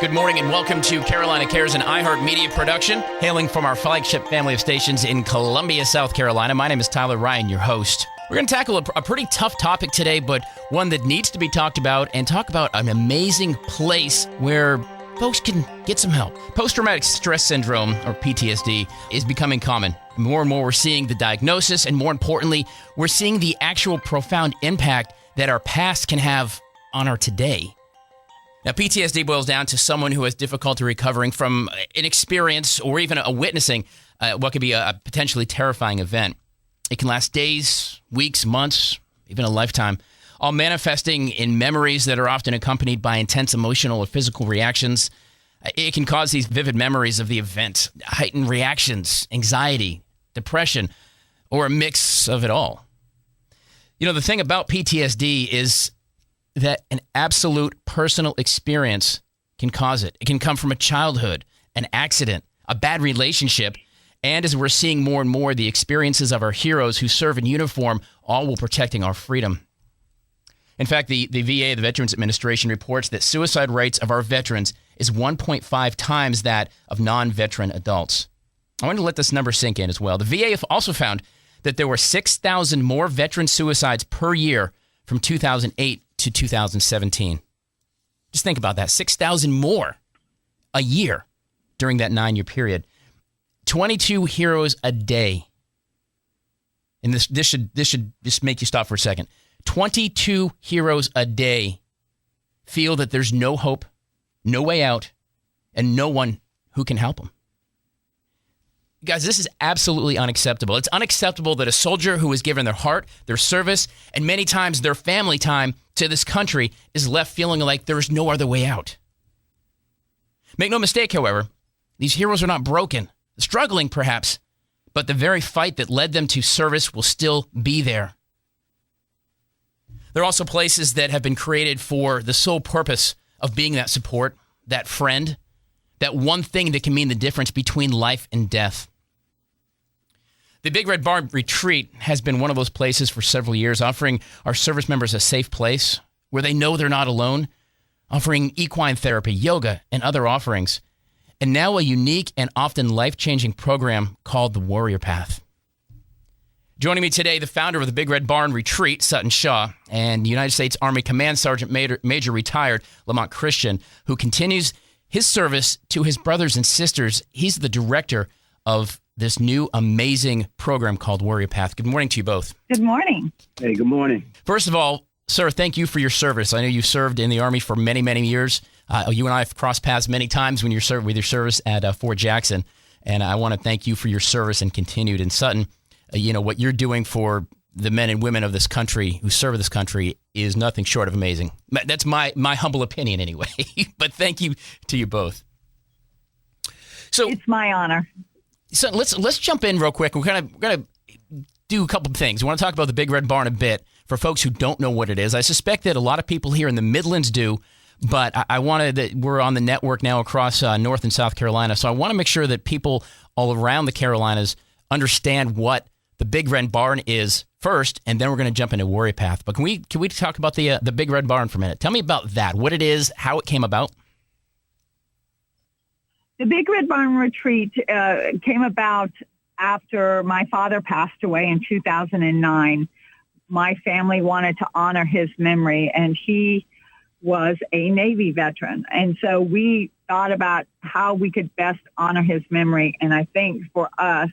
Good morning and welcome to Carolina Cares, an iHeart media production, hailing from our flagship family of stations in Columbia, South Carolina. My name is Tyler Ryan, your host. We're going to tackle a pretty tough topic today, but one that needs to be talked about, and talk about an amazing place where folks can get some help. Post-traumatic stress syndrome, or PTSD, is becoming common. More and more we're seeing the diagnosis, and more importantly, we're seeing the actual profound impact that our past can have on our today. Now, PTSD boils down to someone who has difficulty recovering from an experience or even a witnessing what could be a potentially terrifying event. It can last days, weeks, months, even a lifetime, all manifesting in memories that are often accompanied by intense emotional or physical reactions. It can cause these vivid memories of the event, heightened reactions, anxiety, depression, or a mix of it all. You know, the thing about PTSD is that an absolute personal experience can cause it. It can come from a childhood, an accident, a bad relationship, and as we're seeing more and more, the experiences of our heroes who serve in uniform, all while protecting our freedom. In fact, the VA, the Veterans Administration, reports that suicide rates of our veterans is 1.5 times that of non-veteran adults. I want to let this number sink in as well. The VA also found that there were 6,000 more veteran suicides per year from 2008 to 2017. Just think about that. 6,000 more a year during that 9-year period. 22 heroes a day. And this should just make you stop for a second. 22 heroes a day feel that there's no hope, no way out, and no one who can help them. Guys, this is absolutely unacceptable. It's unacceptable that a soldier who has given their heart, their service, and many times their family time to this country is left feeling like there is no other way out. Make no mistake, however, these heroes are not broken, struggling perhaps, but the very fight that led them to service will still be there. There are also places that have been created for the sole purpose of being that support, that friend, that one thing that can mean the difference between life and death. The Big Red Barn Retreat has been one of those places for several years, offering our service members a safe place where they know they're not alone, offering equine therapy, yoga, and other offerings, and now a unique and often life-changing program called the Warrior Path. Joining me today, the founder of the Big Red Barn Retreat, Sutton Shaw, and United States Army Command Sergeant Major retired Lamont Christian, who continues his service to his brothers and sisters. He's the director of this new amazing program called Warrior Path. Good morning to you both. Good morning. Hey, good morning. First of all, sir, thank you for your service. I know you served in the Army for many, many years. You and I have crossed paths many times when you served with your service at Fort Jackson, and I want to thank you for your service and continued in Sutton. You know, what you're doing for the men and women of this country who serve this country is nothing short of amazing. That's my humble opinion anyway, but thank you to you both. So it's my honor. So let's jump in real quick. We're gonna do a couple of things. We want to talk about the Big Red Barn a bit for folks who don't know what it is. I suspect that a lot of people here in the Midlands do, but I wanted that we're on the network now across North and South Carolina, so I want to make sure that people all around the Carolinas understand what the Big Red Barn is first, and then we're going to jump into Warrior Path. But can we talk about the Big Red Barn for a minute? Tell me about that. What it is, how it came about. The Big Red Barn Retreat came about after my father passed away in 2009. My family wanted to honor his memory, and he was a Navy veteran. And so we thought about how we could best honor his memory. And I think for us,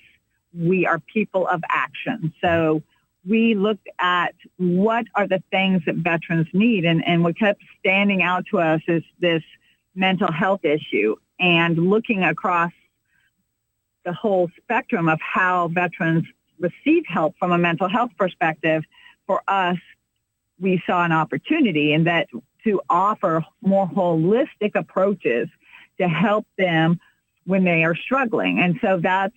we are people of action. So we looked at what are the things that veterans need. And what kept standing out to us is this mental health issue, and looking across the whole spectrum of how veterans receive help from a mental health perspective. For us, we saw an opportunity in that to offer more holistic approaches to help them when they are struggling. And so that's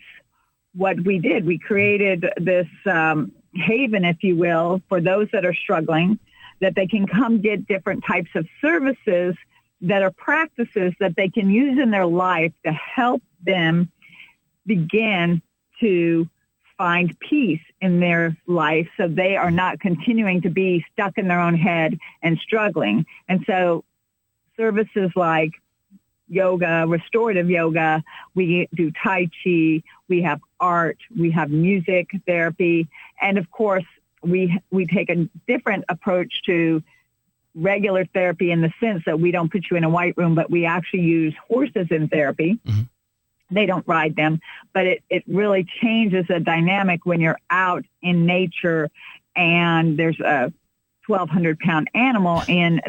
what we did. We created this haven, if you will, for those that are struggling, that they can come get different types of services that are practices that they can use in their life to help them begin to find peace in their life so they are not continuing to be stuck in their own head and struggling. And so services like yoga, restorative yoga. We do Tai Chi. We have art. We have music therapy. And of course, we take a different approach to regular therapy in the sense that we don't put you in a white room, but we actually use horses in therapy. Mm-hmm. They don't ride them, but it really changes the dynamic when you're out in nature and there's a 1,200-pound animal in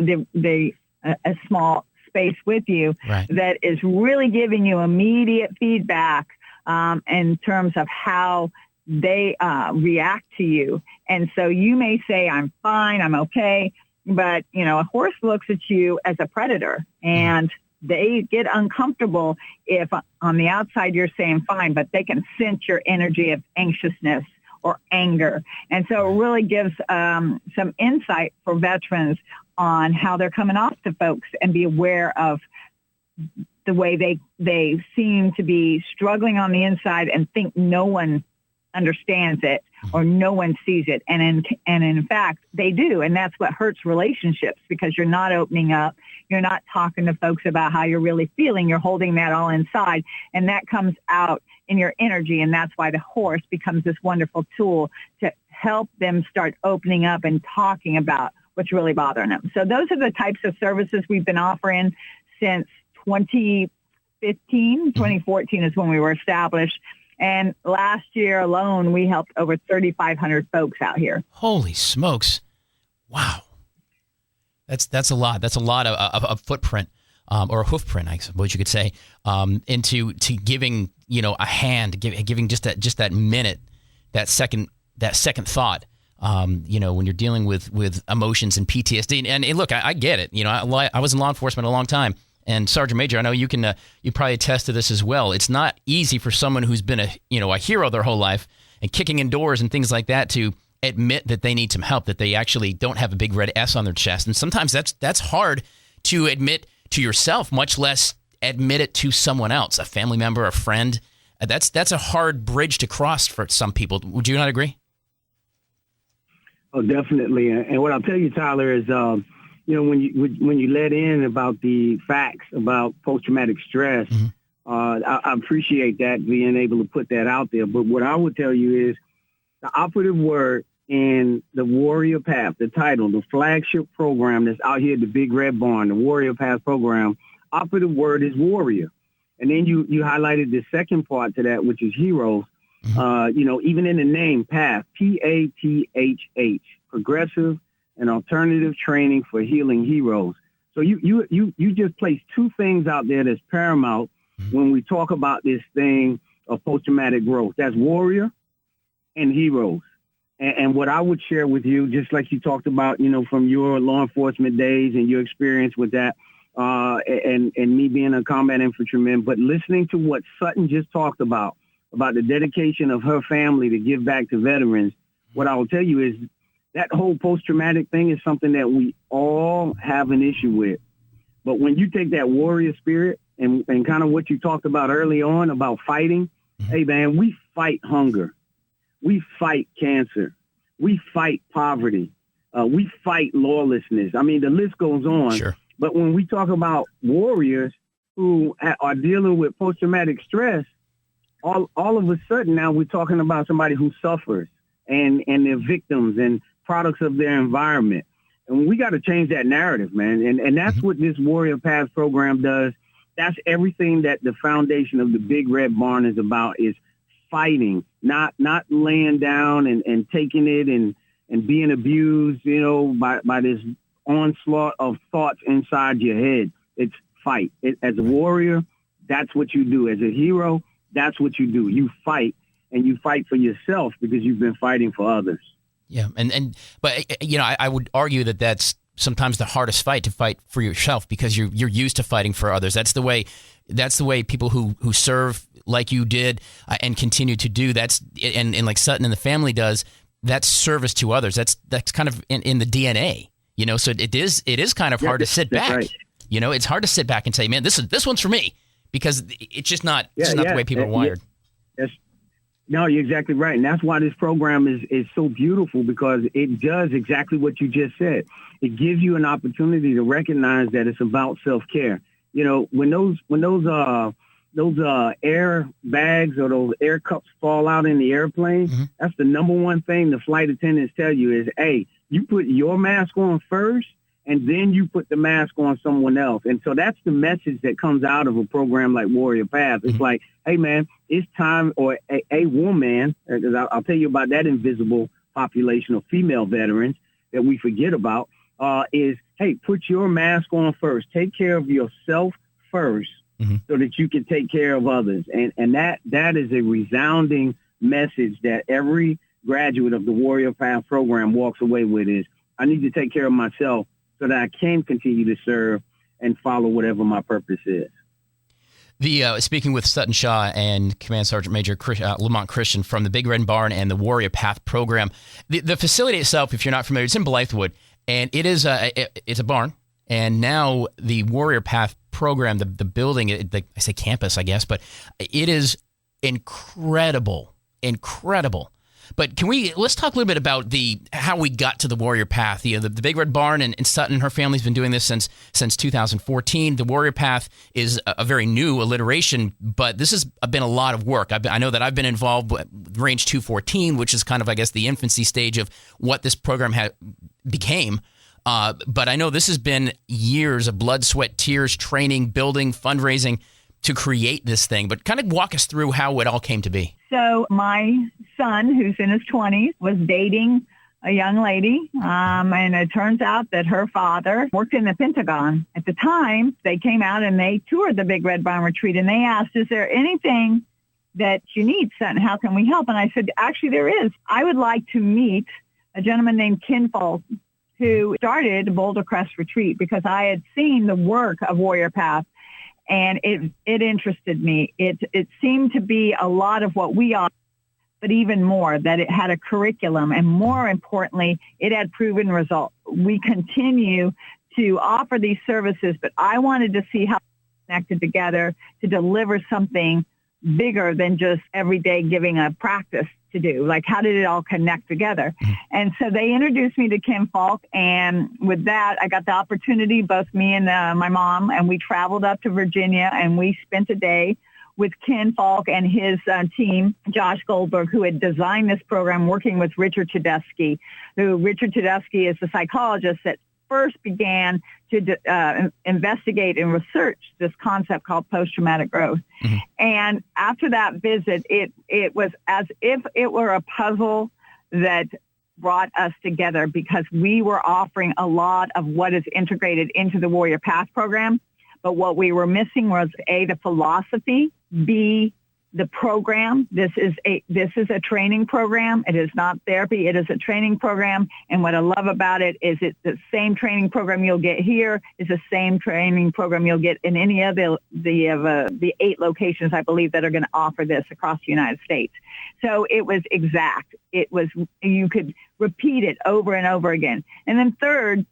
a small space with you. Right. That is really giving you immediate feedback in terms of how they react to you. And so you may say, I'm fine, I'm okay. But, a horse looks at you as a predator, and they get uncomfortable if on the outside you're saying fine, but they can sense your energy of anxiousness or anger. And so it really gives some insight for veterans on how they're coming off to folks and be aware of the way they seem to be struggling on the inside and think no one understands it or no one sees it. And in fact, they do. And that's what hurts relationships, because you're not opening up. You're not talking to folks about how you're really feeling. You're holding that all inside. And that comes out in your energy. And that's why the horse becomes this wonderful tool to help them start opening up and talking about what's really bothering them. So those are the types of services we've been offering since 2015. 2014 is when we were established. And last year alone, we helped over 3,500 folks out here. Holy smokes. Wow. That's a lot. That's a lot of footprint, or a hoofprint, I suppose you could say, into giving, a hand, giving just that minute, that second thought, when you're dealing with emotions and PTSD. And look, I get it. I was in law enforcement a long time. And Sergeant Major, I know you can you probably attest to this as well. It's not easy for someone who's been a hero their whole life and kicking in doors and things like that to admit that they need some help, that they actually don't have a big red S on their chest. And sometimes that's hard to admit to yourself, much less admit it to someone else, a family member, a friend. That's a hard bridge to cross for some people. Would you not agree? Oh, definitely. And what I'll tell you, Tyler, is when you let in about the facts about post-traumatic stress, mm-hmm. I appreciate that, being able to put that out there. But what I would tell you is the operative word in the Warrior Path, the title, the flagship program that's out here at the Big Red Barn, the Warrior Path program, operative word is warrior. And then you highlighted the second part to that, which is heroes. Mm-hmm. Even in the name, Path, Pathh, progressive and alternative training for healing heroes. So you just placed two things out there that's paramount when we talk about this thing of post-traumatic growth. That's warrior and heroes. And what I would share with you, just like you talked about, from your law enforcement days and your experience with that, and me being a combat infantryman, but listening to what Sutton just talked about the dedication of her family to give back to veterans, what I will tell you is that whole post-traumatic thing is something that we all have an issue with. But when you take that warrior spirit and kind of what you talked about early on about fighting, hey, man, we fight hunger. We fight cancer. We fight poverty. We fight lawlessness. I mean, the list goes on. Sure. But when we talk about warriors who are dealing with post-traumatic stress, all of a sudden now we're talking about somebody who suffers and they're victims and products of their environment. And we got to change that narrative, man. And that's what this Warrior Path program does. That's everything that the foundation of the Big Red Barn is about, is fighting, not laying down and taking it and being abused, by this onslaught of thoughts inside your head. It's fight. As a warrior, that's what you do. As a hero, that's what you do. You fight, and you fight for yourself because you've been fighting for others. Yeah, but I would argue that that's sometimes the hardest fight, to fight for yourself, because you're used to fighting for others. That's the way people who serve like you did and continue to do. That's and like Sutton and the family does. That's service to others. That's kind of in the DNA. So it is kind of hard to sit back. Right. It's hard to sit back and say, man, this one's for me, because it's just not the way people are wired. No, you're exactly right. And that's why this program is so beautiful, because it does exactly what you just said. It gives you an opportunity to recognize that it's about self-care. when those air bags or those air cups fall out in the airplane, Mm-hmm. that's the number one thing the flight attendants tell you is, hey, you put your mask on first, and then you put the mask on someone else. And so that's the message that comes out of a program like Warrior Path. It's like, hey, man, it's time, or a woman, because I'll tell you about that invisible population of female veterans that we forget about, is, hey, put your mask on first. Take care of yourself first so that you can take care of others. And that is a resounding message that every graduate of the Warrior Path program walks away with is, I need to take care of myself so that I can continue to serve and follow whatever my purpose is. Speaking with Sutton Shaw and Command Sergeant Major Lamont Christian from the Big Red Barn and the Warrior Path program. The facility itself, if you're not familiar, it's in Blythewood, and it's a barn. And now the Warrior Path program, the building, I say campus, I guess, but it is incredible. But let's talk a little bit about how we got to the Warrior Path. The Big Red Barn and Sutton, her family's been doing this since 2014. The Warrior Path is a very new alliteration, but this has been a lot of work. I know that I've been involved with Range 214, which is kind of, I guess, the infancy stage of what this program became. But I know this has been years of blood, sweat, tears, training, building, fundraising to create this thing. But kind of walk us through how it all came to be. So my son, who's in his 20s, was dating a young lady, and it turns out that her father worked in the Pentagon. At the time, they came out and they toured the Big Red Barn Retreat, and they asked, is there anything that you need, son? How can we help? And I said, actually, there is. I would like to meet a gentleman named Ken Falk, who started Boulder Crest Retreat, because I had seen the work of Warrior Path. And it interested me. It seemed to be a lot of what we are, but even more, that it had a curriculum. And more importantly, it had proven results. We continue to offer these services, but I wanted to see how connected together to deliver something bigger than just every day giving a practice to do. Like, how did it all connect together? And so they introduced me to Kim Falk, and with that, I got the opportunity, both me and my mom, and we traveled up to Virginia, and we spent a day with Ken Falk and his team, Josh Goldberg, who had designed this program, working with Richard Tedeschi, Richard Tedeschi is the psychologist that first began to investigate and research this concept called post-traumatic growth. And after that visit, it was as if it were a puzzle that brought us together, because we were offering a lot of what is integrated into the Warrior Path program. But what we were missing was A, the philosophy, B, the program. This is a training program. It is not therapy. It is a training program. And what I love about it is it's the same training program you'll get here is the same training program you'll get in any of the 8 locations, I believe, that are going to offer this across the United States. So it was exact. You could repeat it over and over again. And then third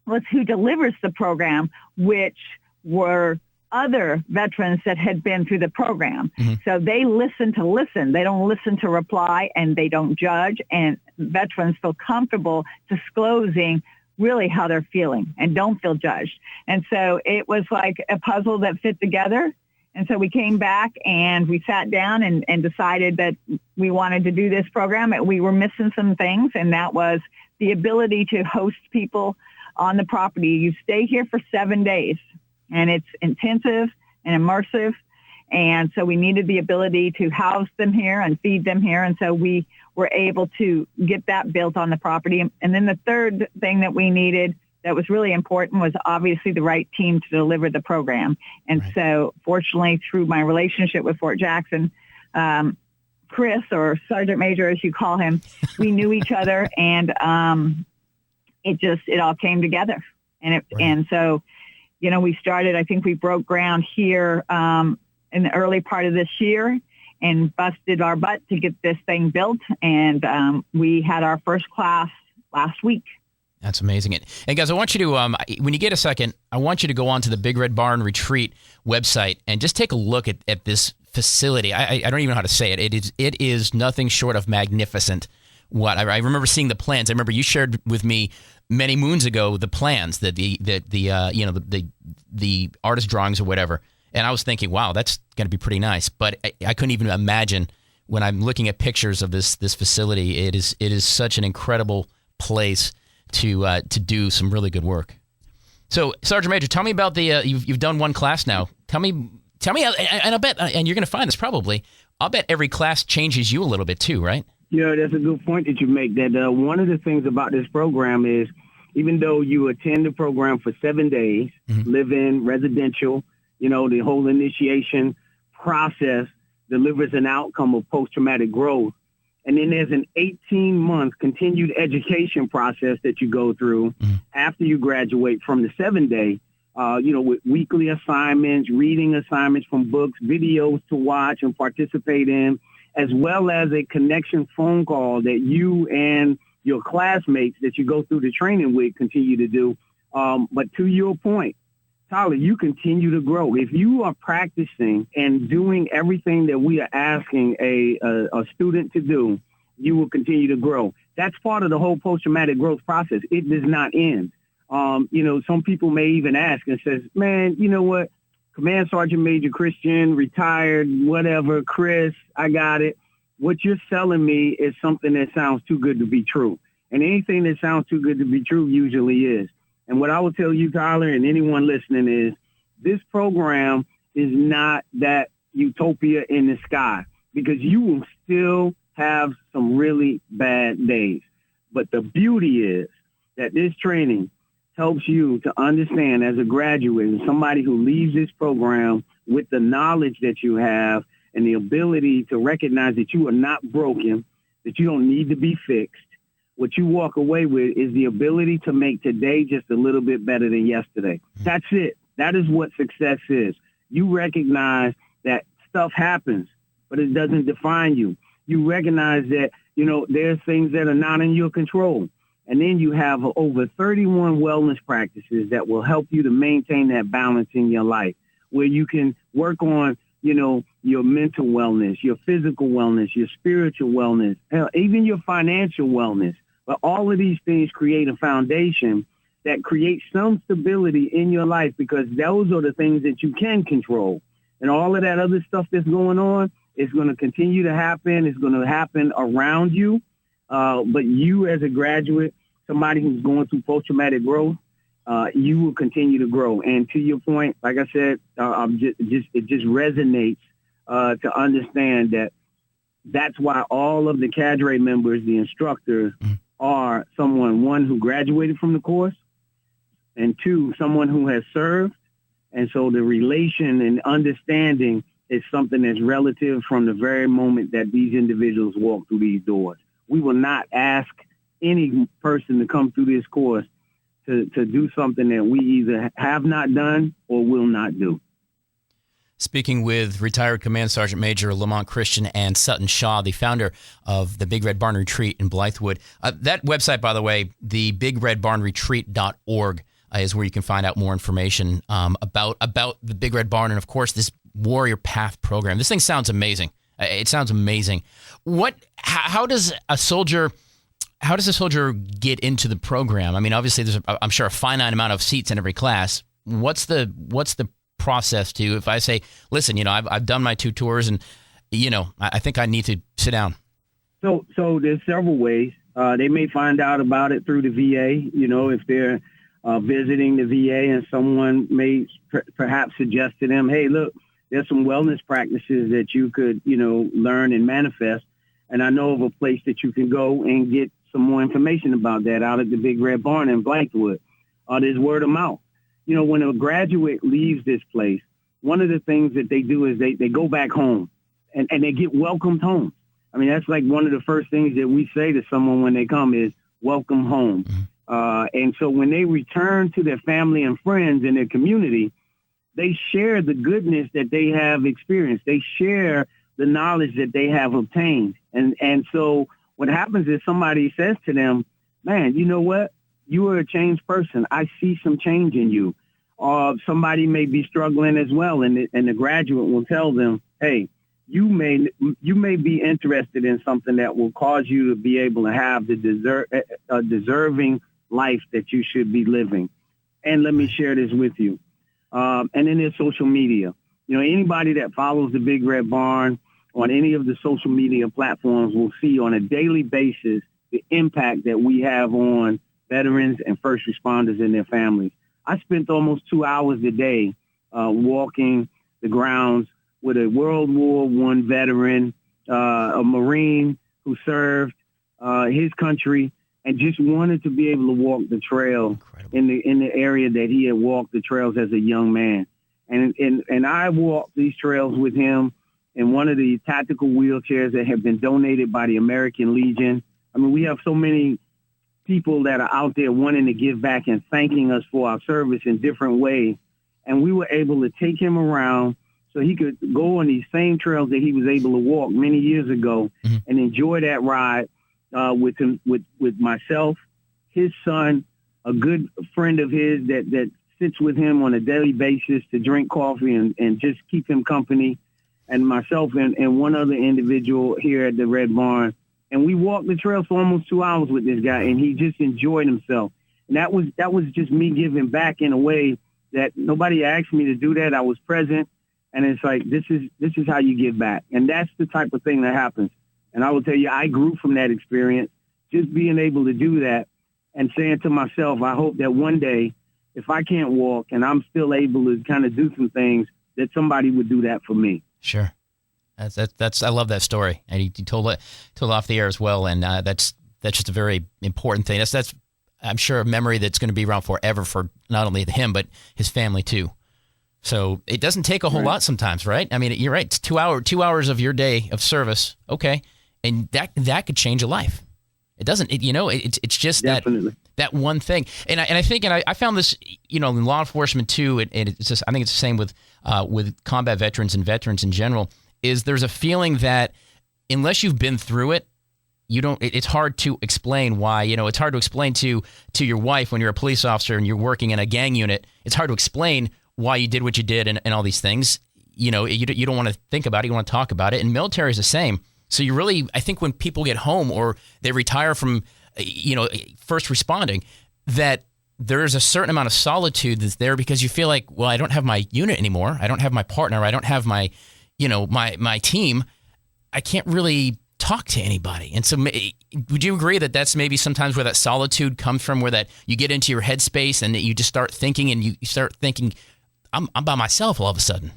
was who delivers the program, which were other veterans that had been through the program. So they listen to listen. They don't listen to reply, and they don't judge. And veterans feel comfortable disclosing really how they're feeling and don't feel judged. And so it was like a puzzle that fit together. And so we came back and we sat down and decided that we wanted to do this program. We were missing some things, and that was the ability to host people on the property. You stay here for 7 days. And it's intensive and immersive. And so we needed the ability to house them here and feed them here. And so we were able to get that built on the property. And then the third thing that we needed that was really important was obviously the right team to deliver the program. And so fortunately, through my relationship with Fort Jackson, Chris, or Sergeant Major, as you call him, we knew each other, and it all came together. And so, we started, I think we broke ground here in the early part of this year and busted our butt to get this thing built. And we had our first class last week. That's amazing. And guys, I want you to, when you get a second, I want you to go on to the Big Red Barn Retreat website and just take a look at this facility. I don't even know how to say it. It is nothing short of magnificent. I remember seeing the plans. I remember you shared with me many moons ago the plans, the artist drawings or whatever, and I was thinking, wow, that's going to be pretty nice. But I couldn't even imagine when I'm looking at pictures of this facility. It is such an incredible place to do some really good work. So, Sergeant Major, tell me about the you've done one class now. Tell me, and I bet, and you're going to find this probably. I'll bet every class changes you a little bit too, right? Yeah, that's a good point that you make. That one of the things about this program is, even though you attend the program for 7 days, live in residential, the whole initiation process delivers an outcome of post-traumatic growth. And then there's an 18-month continued education process that you go through after you graduate from the 7-day, with weekly assignments, reading assignments from books, videos to watch and participate in, as well as a connection phone call that you and your classmates that you go through the training with continue to do. But to your point, Tyler, you continue to grow. If you are practicing and doing everything that we are asking a student to do, you will continue to grow. That's part of the whole post-traumatic growth process. It does not end. Some people may even ask and says, man, you know what? Command Sergeant Major Christian, retired, whatever, Chris, I got it. What you're selling me is something that sounds too good to be true. And anything that sounds too good to be true usually is. And what I will tell you, Tyler, and anyone listening is this program is not that utopia in the sky, because you will still have some really bad days. But the beauty is that this training helps you to understand as a graduate and somebody who leaves this program with the knowledge that you have and the ability to recognize that you are not broken, that you don't need to be fixed. What you walk away with is the ability to make today just a little bit better than yesterday. That's it. That is what success is. You recognize that stuff happens, but it doesn't define you. You recognize that, there's things that are not in your control. And then you have over 31 wellness practices that will help you to maintain that balance in your life, where you can work on, your mental wellness, your physical wellness, your spiritual wellness, even your financial wellness. But all of these things create a foundation that creates some stability in your life, because those are the things that you can control. And all of that other stuff that's going on is going to continue to happen. It's going to happen around you. But you as a graduate, somebody who's going through post-traumatic growth, you will continue to grow. And to your point, like I said, it just resonates to understand that that's why all of the cadre members, the instructors, are someone, one, who graduated from the course, and two, someone who has served. And so the relation and understanding is something that's relative from the very moment that these individuals walk through these doors. We will not ask any person to come through this course to do something that we either have not done or will not do. Speaking with retired Command Sergeant Major Lamont Christian and Sutton Shaw, the founder of the Big Red Barn Retreat in Blythewood. That website, by the way, the bigredbarnretreat.org, is where you can find out more information about the Big Red Barn and, of course, this Warrior Pathh program. This thing sounds amazing. It sounds amazing. How does a soldier get into the program? I mean, obviously, there's I'm sure a finite amount of seats in every class. What's the process to, if I say, listen, I've done my 2 tours and, I think I need to sit down? So there's several ways. They may find out about it through the VA, if they're visiting the VA, and someone may perhaps suggest to them, hey, look, there's some wellness practices that you could, learn and manifest. And I know of a place that you can go and get some more information about that out at the Big Red Barn in Blythewood. There's word of mouth. When a graduate leaves this place, one of the things that they do is they go back home and they get welcomed home. I mean, that's like one of the first things that we say to someone when they come is welcome home. And so when they return to their family and friends and their community, they share the goodness that they have experienced. They share the knowledge that they have obtained. And so what happens is somebody says to them, man, you know what? You are a changed person. I see some change in you. Or somebody may be struggling as well, and the graduate will tell them, hey, you may be interested in something that will cause you to be able to have the deserving life that you should be living. And let me share this with you. And then there's social media. You know, anybody that follows the Big Red Barn on any of the social media platforms will see on a daily basis the impact that we have on veterans and first responders and their families. I spent almost 2 hours a day walking the grounds with a World War I veteran, a Marine who served his country, and just wanted to be able to walk the trail in the area that he had walked the trails as a young man. And I walked these trails with him in one of the tactical wheelchairs that have been donated by the American Legion. I mean, we have so many people that are out there wanting to give back and thanking us for our service in different ways. And we were able to take him around so he could go on these same trails that he was able to walk many years ago and enjoy that ride with him, with myself, his son, a good friend of his that sits with him on a daily basis to drink coffee and just keep him company, and myself and one other individual here at the Red Barn. And we walked the trail for almost 2 hours with this guy, and he just enjoyed himself. And that was just me giving back in a way that nobody asked me to do that. I was present, and it's like, this is how you give back. And that's the type of thing that happens. And I will tell you, I grew from that experience, just being able to do that and saying to myself, I hope that one day, if I can't walk and I'm still able to kind of do some things, that somebody would do that for me. Sure. That's I love that story. And he told off the air as well. And that's just a very important thing. That's I'm sure a memory that's going to be around forever for not only him, but his family too. So it doesn't take a whole lot sometimes, right? I mean, you're right. It's 2 hours of your day of service. Okay. And that could change a life. It doesn't, it's just that one thing. And I think I found this, in law enforcement too. And it's just, I think it's the same with combat veterans and veterans in general, is there's a feeling that unless you've been through it, it's hard to explain why. It's hard to explain to your wife when you're a police officer and you're working in a gang unit. It's hard to explain why you did what you did and all these things. You don't want to think about it. You want to talk about it. And military is the same. So you really, I think when people get home or they retire from, first responding, that there's a certain amount of solitude that's there because you feel like, well, I don't have my unit anymore. I don't have my partner. I don't have my, my team. I can't really talk to anybody. And so would you agree that that's maybe sometimes where that solitude comes from, where that you get into your headspace and that you just start thinking and you start thinking, I'm by myself all of a sudden?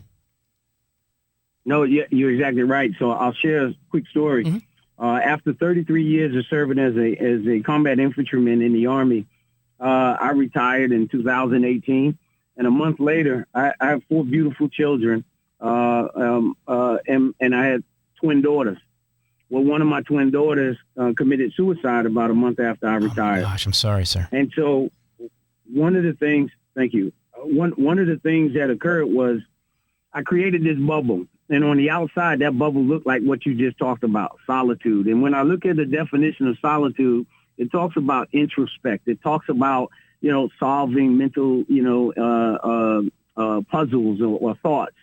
No, you're exactly right. So I'll share a quick story. After 33 years of serving as a combat infantryman in the Army, I retired in 2018. And a month later, I have 4 beautiful children, and I had twin daughters. Well, one of my twin daughters committed suicide about a month after I retired. Oh, gosh, I'm sorry, sir. And so one of the things, thank you. One of the things that occurred was I created this bubble. And on the outside, that bubble looked like what you just talked about, solitude. And when I look at the definition of solitude, it talks about introspect. It talks about, solving mental, puzzles or thoughts.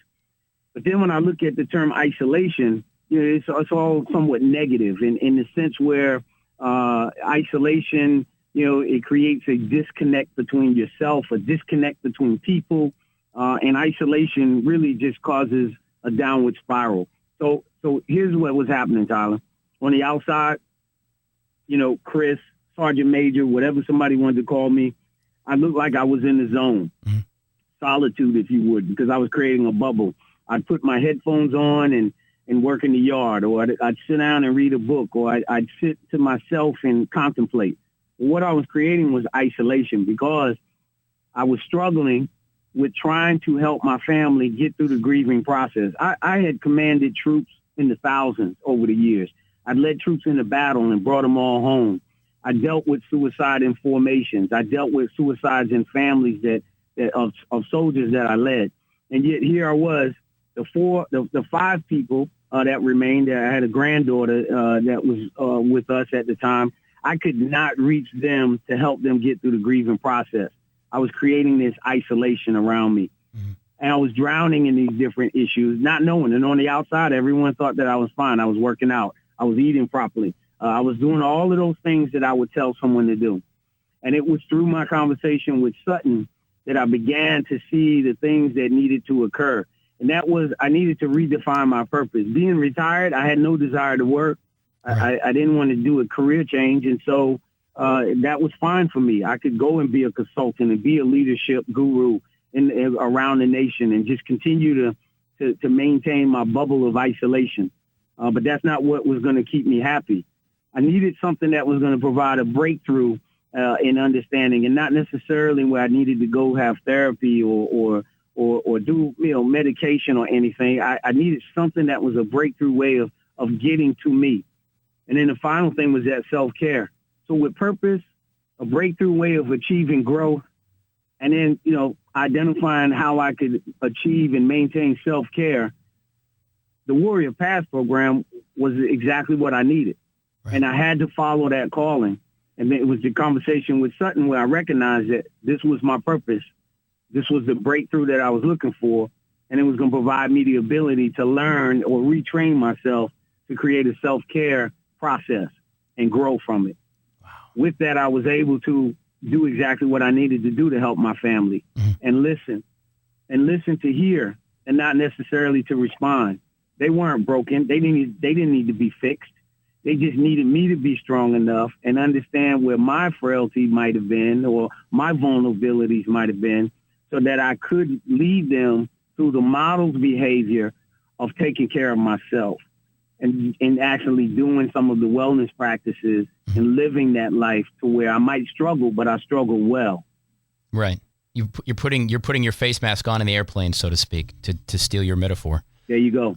But then when I look at the term isolation, it's all somewhat negative in the sense where isolation, it creates a disconnect between yourself, a disconnect between people, and isolation really just causes a downward spiral. So here's what was happening, Tyler. On the outside, Chris, Sergeant Major, whatever somebody wanted to call me, I looked like I was in the zone. Solitude, if you would, because I was creating a bubble. I'd put my headphones on and work in the yard, or I'd sit down and read a book, or I'd sit to myself and contemplate. What I was creating was isolation because I was struggling with trying to help my family get through the grieving process. I had commanded troops in the thousands over the years. I'd led troops into battle and brought them all home. I dealt with suicide in formations. I dealt with suicides in families of soldiers that I led. And yet here I was, the 5 people that remained. I had a granddaughter that was with us at the time. I could not reach them to help them get through the grieving process. I was creating this isolation around me. And I was drowning in these different issues, not knowing. And on the outside, everyone thought that I was fine. I was working out. I was eating properly. I was doing all of those things that I would tell someone to do. And it was through my conversation with Sutton that I began to see the things that needed to occur. And that was, I needed to redefine my purpose. Being retired, I had no desire to work. Right. I didn't want to do a career change. And so that was fine for me. I could go and be a consultant and be a leadership guru around the nation and just continue to maintain my bubble of isolation. But that's not what was going to keep me happy. I needed something that was going to provide a breakthrough in understanding, and not necessarily where I needed to go have therapy or do medication or anything. I needed something that was a breakthrough way of getting to me. And then the final thing was that self-care. So with purpose, a breakthrough way of achieving growth, and then, identifying how I could achieve and maintain self-care, the Warrior Pathh program was exactly what I needed. Right. And I had to follow that calling. And then it was the conversation with Sutton where I recognized that this was my purpose. This was the breakthrough that I was looking for. And it was going to provide me the ability to learn or retrain myself to create a self-care process and grow from it. Wow. With that, I was able to do exactly what I needed to do to help my family and listen to hear and not necessarily to respond. They weren't broken. They didn't need to be fixed. They just needed me to be strong enough and understand where my frailty might have been or my vulnerabilities might have been so that I could lead them through the model's behavior of taking care of myself and actually doing some of the wellness practices and living that life to where I might struggle, but I struggle well. Right. You're putting your face mask on in the airplane, so to speak, to steal your metaphor. There you go.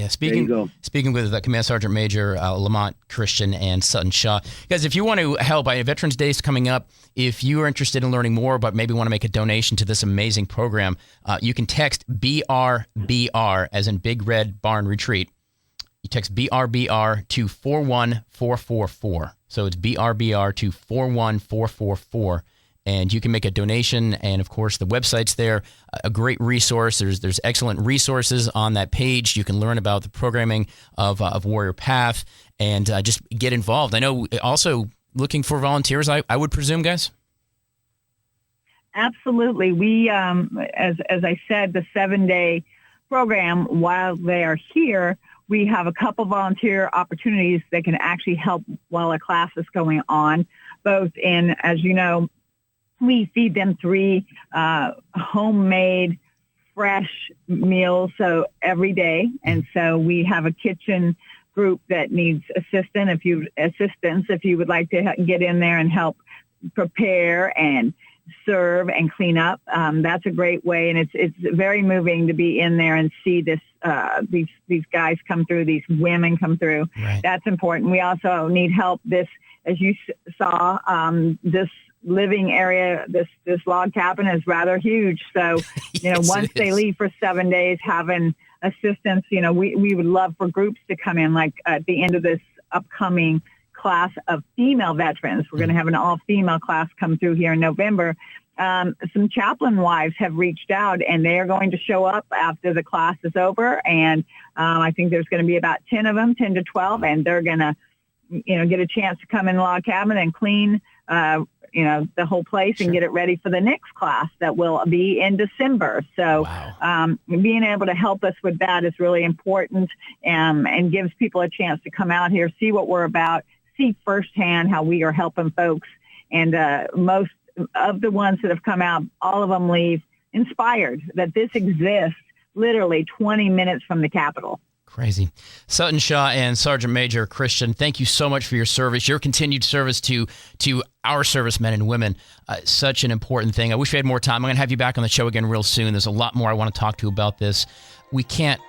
Speaking with Command Sergeant Major Lamont Christian and Sutton Shaw. Guys, if you want to help, Veterans Day is coming up. If you are interested in learning more, but maybe want to make a donation to this amazing program, you can text BRBR, as in Big Red Barn Retreat. You text BRBR to 41444. So it's BRBR to 41444. And you can make a donation, and of course the website's there, a great resource. There's excellent resources on that page. You can learn about the programming of Warrior Pathh and just get involved. I know also looking for volunteers, I would presume, guys? Absolutely. We, as I said, the 7-day program, while they are here, we have a couple volunteer opportunities that can actually help while a class is going on, both in, as you know, we feed them 3 homemade, fresh meals, so every day. And so we have a kitchen group that needs assistance. If you would like to get in there and help prepare and serve and clean up, that's a great way. And it's very moving to be in there and see this these guys come through, these women come through. Right. That's important. We also need help. This, as you saw, this living area, this log cabin is rather huge. So, Yes, once they leave for 7 days, having assistance, we would love for groups to come in, like at the end of this upcoming class of female veterans. We're going to have an all-female class come through here in November. Some chaplain wives have reached out, and they are going to show up after the class is over. And I think there's going to be about 10 of them, 10 to 12, and they're going to, get a chance to come in the log cabin and clean the whole place and get it ready for the next class that will be in December. So being able to help us with that is really important and gives people a chance to come out here, see what we're about, see firsthand how we are helping folks. And most of the ones that have come out, all of them leave inspired that this exists literally 20 minutes from the Capitol. Crazy. Sutton Shaw and Sergeant Major Christian, thank you so much for your service, your continued service to our servicemen and women. Such an important thing. I wish we had more time. I'm going to have you back on the show again real soon. There's a lot more I want to talk to you about this. We can't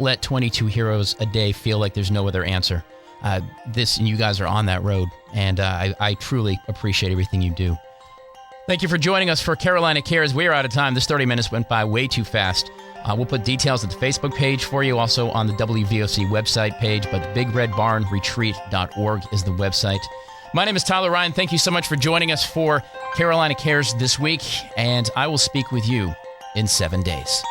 let 22 heroes a day feel like there's no other answer. And you guys are on that road, and I truly appreciate everything you do. Thank you for joining us for Carolina Cares. We are out of time. This 30 minutes went by way too fast. We'll put details at the Facebook page for you, also on the WVOC website page, but BigRedBarnRetreat.org is the website. My name is Tyler Ryan. Thank you so much for joining us for Carolina Cares this week, and I will speak with you in 7 days.